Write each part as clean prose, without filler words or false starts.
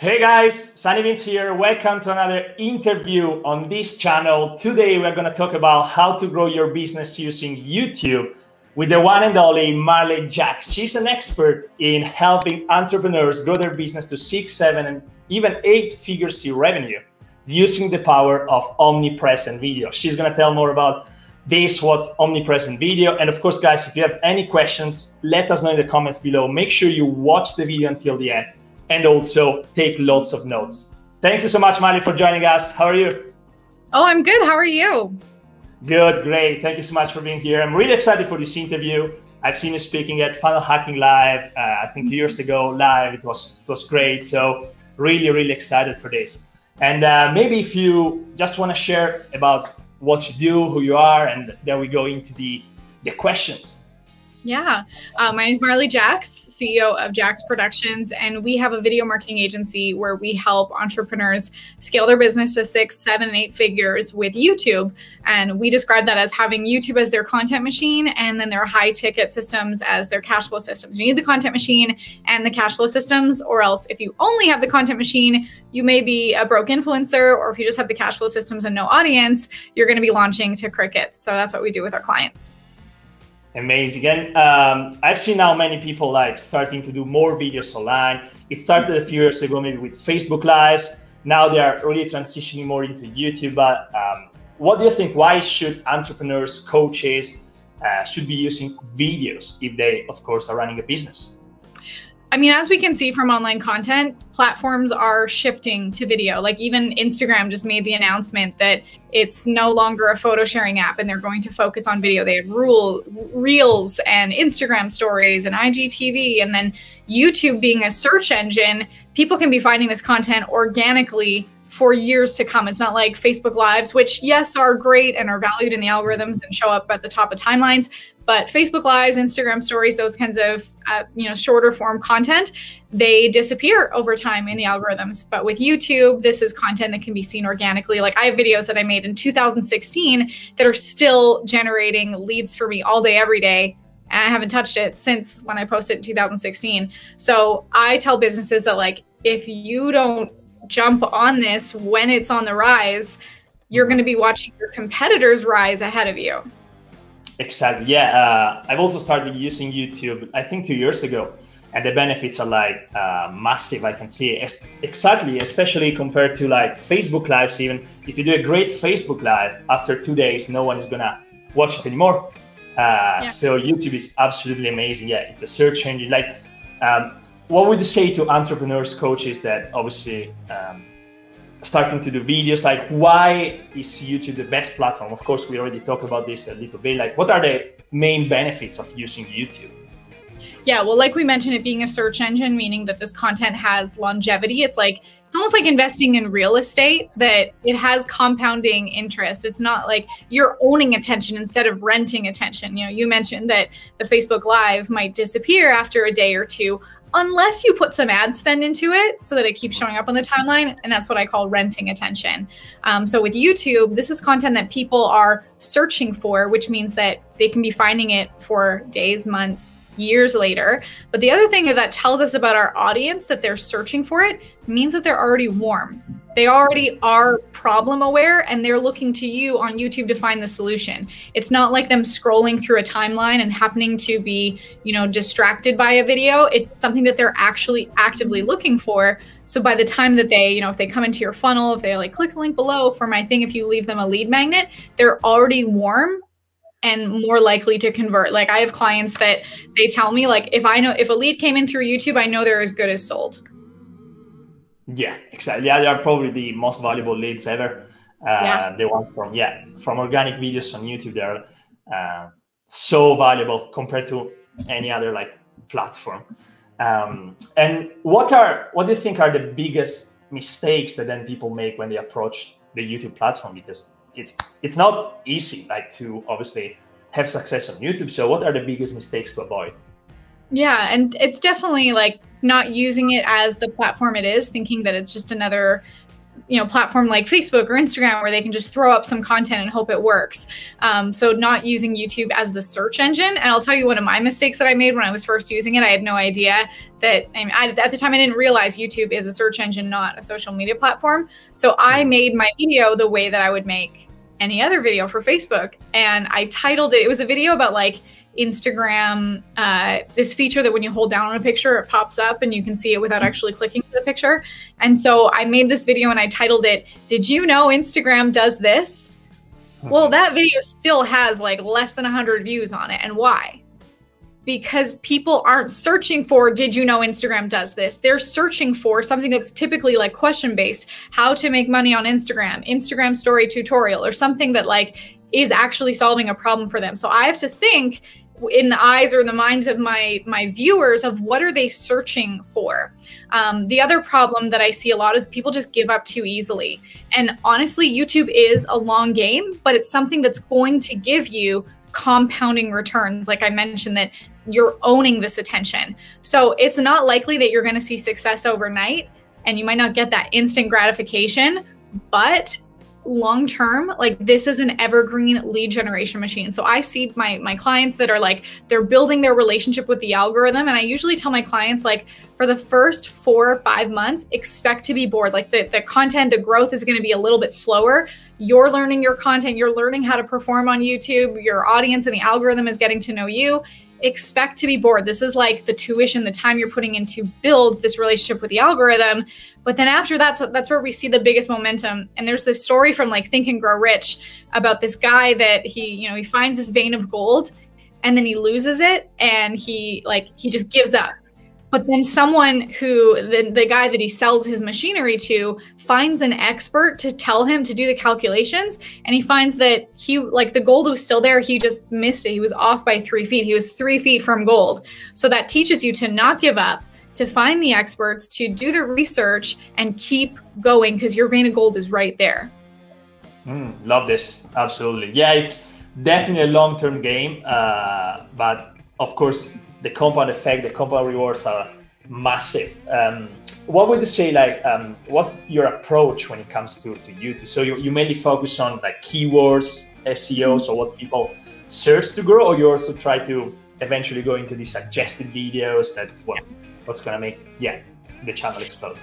Hey guys, Sunny Vince here. Welcome to another interview on this channel. Today we're going to talk about how to grow your business using YouTube with the one and only Marley Jaxx. She's an expert in helping entrepreneurs grow their business to 6, 7, and even 8 figures in revenue using the power of omnipresent video. She's going to tell more about this, what's omnipresent video. And of course, guys, if you have any questions, let us know in the comments below. Make sure you watch the video until the end. And also take lots of notes. Thank you so much, Marley, for joining us. How are you? Oh, I'm good. How are you? Good, great. Thank you so much for being here. I'm really excited for this interview. I've seen you speaking at Funnel Hacking Live, I think 2 years ago live. It was great. So really excited for this. And maybe if you just want to share about what you do, who you are, and then we go into the questions. Yeah, my name is Marley Jaxx, CEO of Jaxx Productions, and we have a video marketing agency where we help entrepreneurs scale their business to 6, 7, 8 figures with YouTube. And we describe that as having YouTube as their content machine and then their high ticket systems as their cash flow systems. You need the content machine and the cash flow systems, or else if you only have the content machine, you may be a broke influencer, or if you just have the cash flow systems and no audience, you're going to be launching to crickets. So that's what we do with our clients. Amazing. And I've seen now many people like starting to do more videos online. It started a few years ago, maybe with Facebook Lives. Now they are really transitioning more into YouTube. But what do you think? Why should entrepreneurs, coaches, should be using videos if they, of course, are running a business? I mean, as we can see from online content, platforms are shifting to video. Like even Instagram just made the announcement that it's no longer a photo sharing app and they're going to focus on video. They have Reels and Instagram stories and IGTV, and then YouTube being a search engine, people can be finding this content organically for years to come. It's not like Facebook Lives, which yes, are great and are valued in the algorithms and show up at the top of timelines. But Facebook Lives, Instagram stories, those kinds of shorter form content, they disappear over time in the algorithms. But with YouTube, this is content that can be seen organically. Like I have videos that I made in 2016 that are still generating leads for me all day, every day. And I haven't touched it since when I posted in 2016. So I tell businesses that like, if you don't jump on this when it's on the rise, you're going to be watching your competitors rise ahead of you. Exactly. Yeah. I've also started using YouTube, I think 2 years ago, and the benefits are like massive. I can see it. Exactly, especially compared to like Facebook Lives. Even if you do a great Facebook Live, after 2 days, no one is going to watch it anymore. So YouTube is absolutely amazing. Yeah, it's a search engine. Like, what would you say to entrepreneurs, coaches that obviously starting to do videos? Like, why is YouTube the best platform? Of course, we already talked about this a little bit. Like, what are the main benefits of using YouTube? Yeah, well, like we mentioned, it being a search engine, meaning that this content has longevity. It's almost like investing in real estate, that it has compounding interest. It's not like you're owning attention instead of renting attention. You know, you mentioned that the Facebook Live might disappear after a day or two, unless you put some ad spend into it so that it keeps showing up on the timeline. And that's what I call renting attention. So with YouTube, this is content that people are searching for, which means that they can be finding it for days, months, years later. But the other thing that tells us about our audience, that they're searching for it, means that they're already warm. They already are problem aware and they're looking to you on YouTube to find the solution. It's not like them scrolling through a timeline and happening to be, distracted by a video. It's something that they're actually actively looking for. So by the time that they, if they come into your funnel, if they like click the link below for my thing, if you leave them a lead magnet, they're already warm and more likely to convert. Like I have clients that they tell me, like, if a lead came in through YouTube, I know they're as good as sold. Yeah, exactly. Yeah, they are probably the most valuable leads ever. They want from organic videos on YouTube. They're so valuable compared to any other like platform. And what do you think are the biggest mistakes that then people make when they approach the YouTube platform? Because it's not easy like to obviously have success on YouTube. So what are the biggest mistakes to avoid? Yeah, and it's definitely like not using it as the platform it is, thinking that it's just another platform like Facebook or Instagram where they can just throw up some content and hope it works. So not using YouTube as the search engine. And I'll tell you one of my mistakes that I made when I was first using it. I had no idea that, at the time I didn't realize YouTube is a search engine, not a social media platform. So I made my video the way that I would make any other video for Facebook. And I titled it, it was a video about like Instagram, this feature that when you hold down on a picture, it pops up and you can see it without actually clicking to the picture. And so I made this video and I titled it, "Did you know Instagram does this?" Well, that video still has like less than 100 views on it. And why? Because people aren't searching for, did you know Instagram does this? They're searching for something that's typically like question-based, how to make money on Instagram story tutorial, or something that like is actually solving a problem for them. So I have to think in the eyes or in the minds of my viewers of what are they searching for. The other problem that I see a lot is people just give up too easily. And honestly, YouTube is a long game, but it's something that's going to give you compounding returns. Like I mentioned, that you're owning this attention. So it's not likely that you're going to see success overnight, and you might not get that instant gratification, but long term, like this is an evergreen lead generation machine. So I see my clients that are like, they're building their relationship with the algorithm. And I usually tell my clients, like, for the first 4 or 5 months, expect to be bored. Like the content, the growth is going to be a little bit slower. You're learning your content, you're learning how to perform on YouTube, your audience and the algorithm is getting to know you. Expect to be bored. This is like the tuition, the time you're putting in to build this relationship with the algorithm. But then after that, that's where we see the biggest momentum. And there's this story from like Think and Grow Rich about this guy that he finds this vein of gold and then he loses it and he just gives up. But then someone who, the guy that he sells his machinery to, finds an expert to tell him to do the calculations. And he finds that the gold was still there. He just missed it. He was off by 3 feet. He was 3 feet from gold. So that teaches you to not give up, to find the experts, to do the research and keep going, because your vein of gold is right there. Love this. Absolutely. Yeah, it's definitely a long-term game. But of course, the compound effect, the compound rewards are massive. What would you say, what's your approach when it comes to YouTube? So you mainly focus on like keywords, SEO, so what people search to grow, or you also try to eventually go into these suggested videos that what's going to make the channel explode?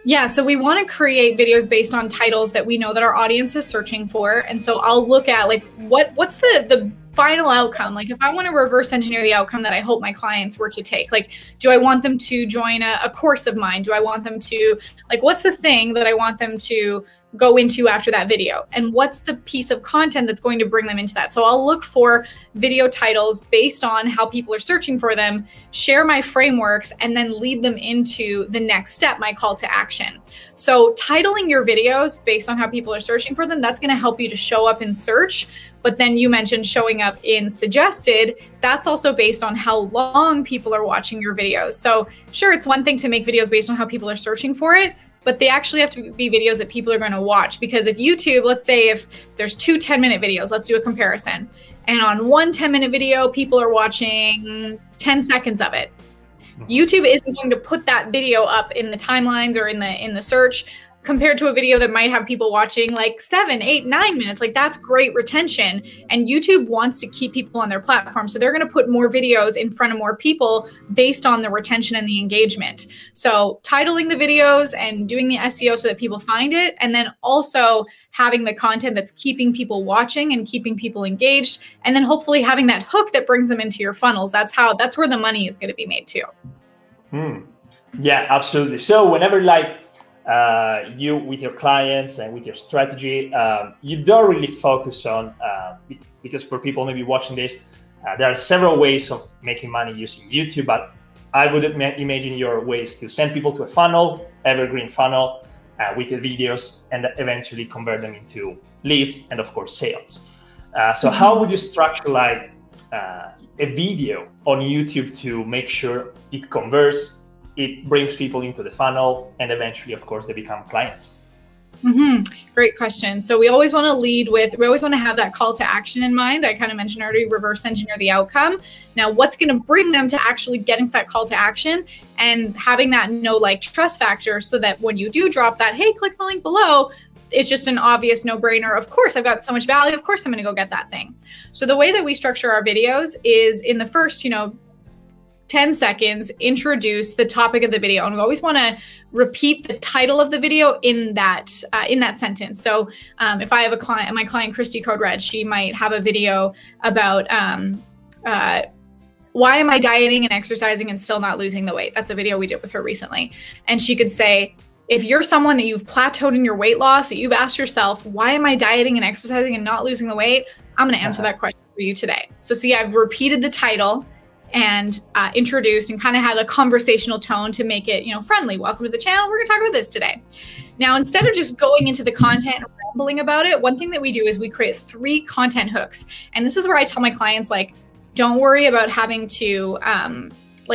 Yeah, so we want to create videos based on titles that we know that our audience is searching for. And so I'll look at like what's the final outcome. Like if I want to reverse engineer the outcome that I hope my clients were to take, like, do I want them to join a course of mine? Do I want them to, like, what's the thing that I want them to go into after that video? And what's the piece of content that's going to bring them into that? So I'll look for video titles based on how people are searching for them, share my frameworks, and then lead them into the next step, my call to action. So titling your videos based on how people are searching for them, that's going to help you to show up in search. But then you mentioned showing up in suggested. That's also based on how long people are watching your videos. So sure, it's one thing to make videos based on how people are searching for it, but they actually have to be videos that people are going to watch. Because if YouTube, let's say if there's 2 10-minute videos, let's do a comparison. And on one 10-minute video, people are watching 10 seconds of it. YouTube isn't going to put that video up in the timelines or in the search, compared to a video that might have people watching like 7, 8, 9 minutes. Like that's great retention. And YouTube wants to keep people on their platform. So they're going to put more videos in front of more people based on the retention and the engagement. So titling the videos and doing the SEO so that people find it. And then also having the content that's keeping people watching and keeping people engaged. And then hopefully having that hook that brings them into your funnels. That's where the money is going to be made too. Yeah, absolutely. So whenever you with your clients and with your strategy, you don't really focus on, because for people maybe watching this, there are several ways of making money using YouTube, but I would imagine your ways to send people to a funnel, evergreen funnel, with the videos, and eventually convert them into leads and of course sales. So how would you structure a video on YouTube to make sure it converts, it brings people into the funnel, and eventually, of course, they become clients? Great question. So we always want to lead with, we always want to have that call to action in mind. I kind of mentioned already, reverse engineer the outcome. Now, what's going to bring them to actually getting that call to action and having that know, like, trust factor, so that when you do drop that, hey, click the link below, it's just an obvious no-brainer. Of course, I've got so much value. Of course, I'm going to go get that thing. So the way that we structure our videos is in the first, 10 seconds, introduce the topic of the video. And we always want to repeat the title of the video in that sentence. So if I have a client, my client, Christy Code Red, she might have a video about why am I dieting and exercising and still not losing the weight? That's a video we did with her recently. And she could say, if you're someone that you've plateaued in your weight loss, that you've asked yourself, why am I dieting and exercising and not losing the weight? I'm going to answer that question for you today. So see, I've repeated the title and introduced and kind of had a conversational tone to make it, friendly. Welcome to the channel. We're going to talk about this today. Now, instead of just going into the content and rambling about it, one thing that we do is we create 3 content hooks. And this is where I tell my clients, like, don't worry about having to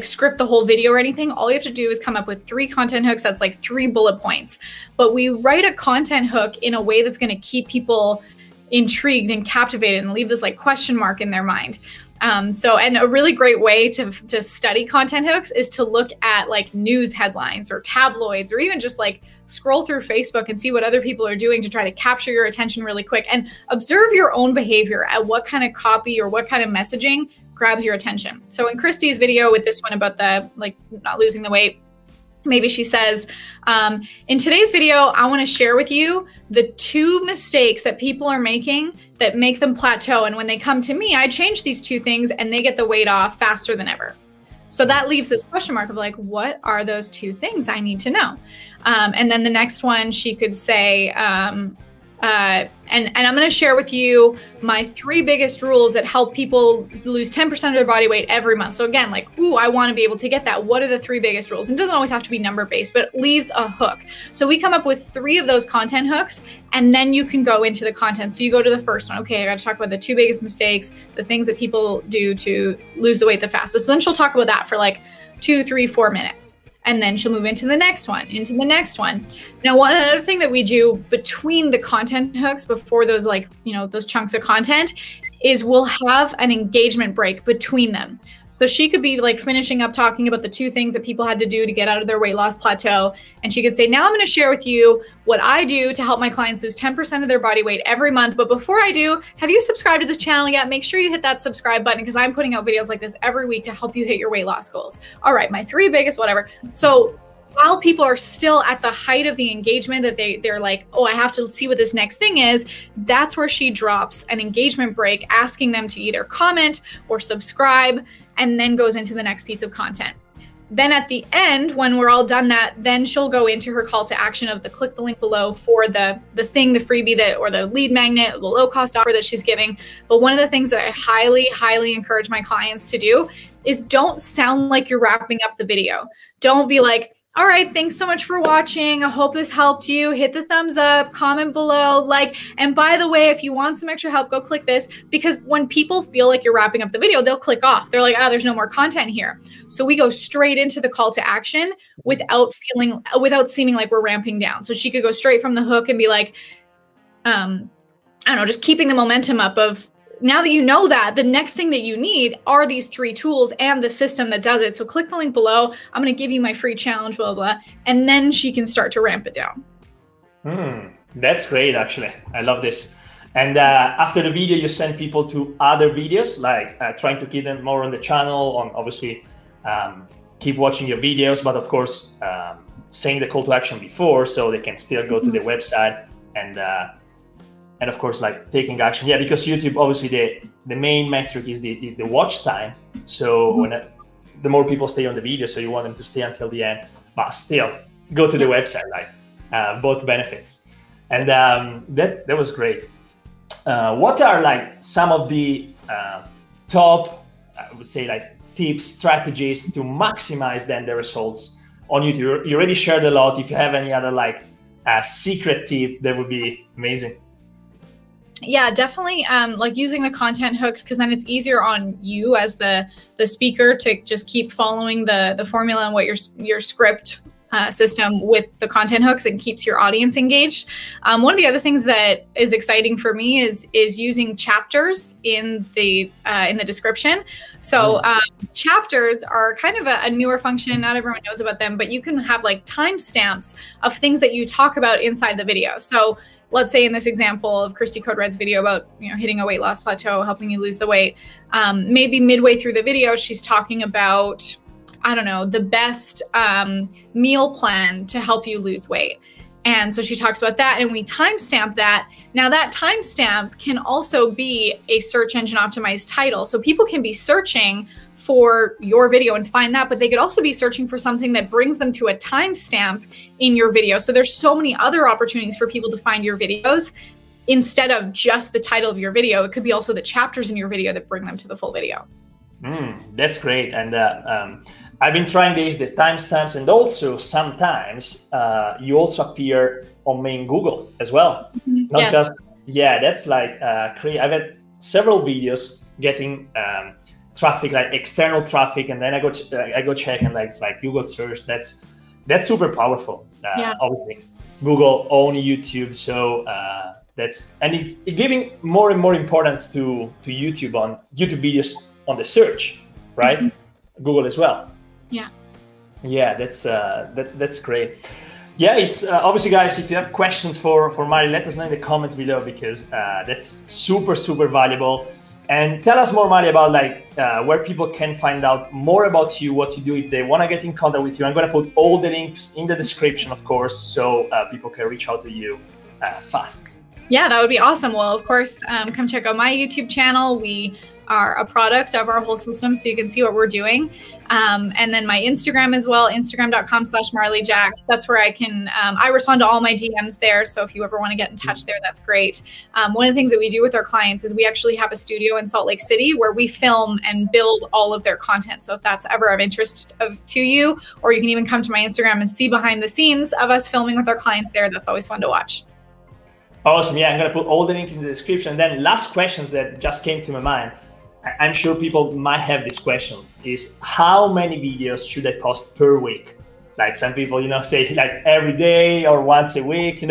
script the whole video or anything. All you have to do is come up with 3 content hooks. That's like 3 bullet points. But we write a content hook in a way that's going to keep people intrigued and captivated and leave this like question mark in their mind. And a really great way to study content hooks is to look at like news headlines or tabloids, or even just like scroll through Facebook and see what other people are doing to try to capture your attention really quick, and observe your own behavior at what kind of copy or what kind of messaging grabs your attention. So in Christy's video with this one about the not losing the weight, maybe she says, in today's video, I want to share with you the 2 mistakes that people are making that make them plateau. And when they come to me, I change these 2 things and they get the weight off faster than ever. So that leaves this question mark of like, what are those 2 things I need to know? And then the next one, she could say, and I'm going to share with you my 3 biggest rules that help people lose 10% of their body weight every month. So again, like, ooh, I want to be able to get that. What are the 3 biggest rules? And it doesn't always have to be number based, but it leaves a hook. So we come up with 3 of those content hooks, and then you can go into the content. So you go to the first one. Okay, I got to talk about the 2 biggest mistakes, the things that people do to lose the weight the fastest. So then she'll talk about that for like 2, 3, 4 minutes. And then she'll move into the next one, into the next one. Now, one other thing that we do between the content hooks, before those those chunks of content, is we'll have an engagement break between them. So she could be like finishing up talking about the 2 things that people had to do to get out of their weight loss plateau. And she could say, now I'm going to share with you what I do to help my clients lose 10% of their body weight every month. But before I do, have you subscribed to this channel yet? Make sure you hit that subscribe button, because I'm putting out videos like this every week to help you hit your weight loss goals. All right, my 3 biggest, whatever. So while people are still at the height of the engagement, that they're like, oh, I have to see what this next thing is, that's where she drops an engagement break, asking them to either comment or subscribe, and then goes into the next piece of content. Then at the end, when we're all done that, then she'll go into her call to action of the click the link below for the thing, the freebie that, or the lead magnet, the low cost offer that she's giving. But one of the things that I highly, highly encourage my clients to do is don't sound like you're wrapping up the video. Don't be like, all right, thanks so much for watching. I hope this helped you. Hit the thumbs up, comment below, like, and by the way, if you want some extra help, go click this, because when people feel like you're wrapping up the video, they'll click off. They're like, there's no more content here. So we go straight into the call to action without seeming like we're ramping down. So she could go straight from the hook and be like, I don't know, just keeping the momentum up of, now that you know that, the next thing that you need are these 3 tools and the system that does it. So click the link below. I'm going to give you my free challenge, blah, blah, blah. And then she can start to ramp it down. That's great, actually. I love this. And after the video, you send people to other videos, like trying to keep them more on the channel, on obviously keep watching your videos, but of course, saying the call to action before, so they can still go to the website and of course, like taking action. Yeah, because YouTube, obviously the main metric is the watch time. So when the more people stay on the video, so you want them to stay until the end, but still go to the website, like both benefits. And that was great. What are like some of the top, I would say, like tips, strategies to maximize then the results on YouTube? You already shared a lot. If you have any other like secret tip, that would be amazing. Yeah, definitely. Like using the content hooks, because then it's easier on you as the speaker to just keep following the formula and what your script system with the content hooks and keeps your audience engaged. One of the other things that is exciting for me is using chapters in the description. So chapters are kind of a newer function. Not everyone knows about them, but you can have like timestamps of things that you talk about inside the video. So let's say in this example of Christy Code Red's video about hitting a weight loss plateau, helping you lose the weight, maybe midway through the video, she's talking about, I don't know, the best meal plan to help you lose weight. And so she talks about that and we timestamp that. Now that timestamp can also be a search engine optimized title. So people can be searching for your video and find that, but they could also be searching for something that brings them to a timestamp in your video. So there's so many other opportunities for people to find your videos instead of just the title of your video. It could be also the chapters in your video that bring them to the full video. That's great. And I've been trying the timestamps, and also sometimes you also appear on main Google as well. Not just, that's like I've had several videos getting traffic, like external traffic, and then I go check, and like it's like Google search. That's super powerful. Obviously, Google own YouTube, so and it's giving more and more importance to YouTube on YouTube videos on the search, right? Google as well. That's great. It's obviously, guys, if you have questions for Marley, let us know in the comments below, because that's super valuable. And tell us more, Marley, about like where people can find out more about you, what you do, if they want to get in contact with you. I'm going to put all the links in the description, of course, so people can reach out to you fast. Yeah, that would be awesome. Well, of course, come check out my YouTube channel. We are a product of our whole system, so you can see what we're doing. And then my Instagram as well, instagram.com/Marley Jaxx. That's where I respond to all my DMs there. So if you ever want to get in touch there, that's great. One of the things that we do with our clients is we actually have a studio in Salt Lake City where we film and build all of their content. So if that's ever of interest to you, or you can even come to my Instagram and see behind the scenes of us filming with our clients there. That's always fun to watch. Awesome. Yeah, I'm going to put all the links in the description. And then last questions that just came to my mind. I'm sure people might have this question, is how many videos should I post per week? Like some people, say like every day or once a week,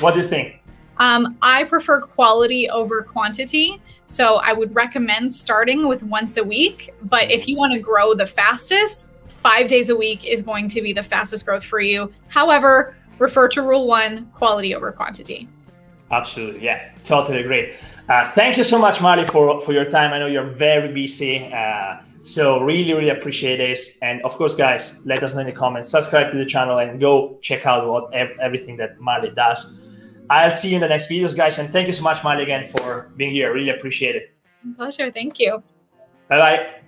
what do you think? I prefer quality over quantity. So I would recommend starting with once a week. But if you want to grow the fastest, 5 days a week is going to be the fastest growth for you. However, refer to rule 1, quality over quantity. Absolutely. Yeah, totally agree. Thank you so much, Marley, for your time. I know you're very busy. So really appreciate this. And of course, guys, let us know in the comments, subscribe to the channel, and go check out everything that Marley does. I'll see you in the next videos, guys. And thank you so much, Marley, again, for being here. Really appreciate it. My pleasure. Thank you. Bye-bye.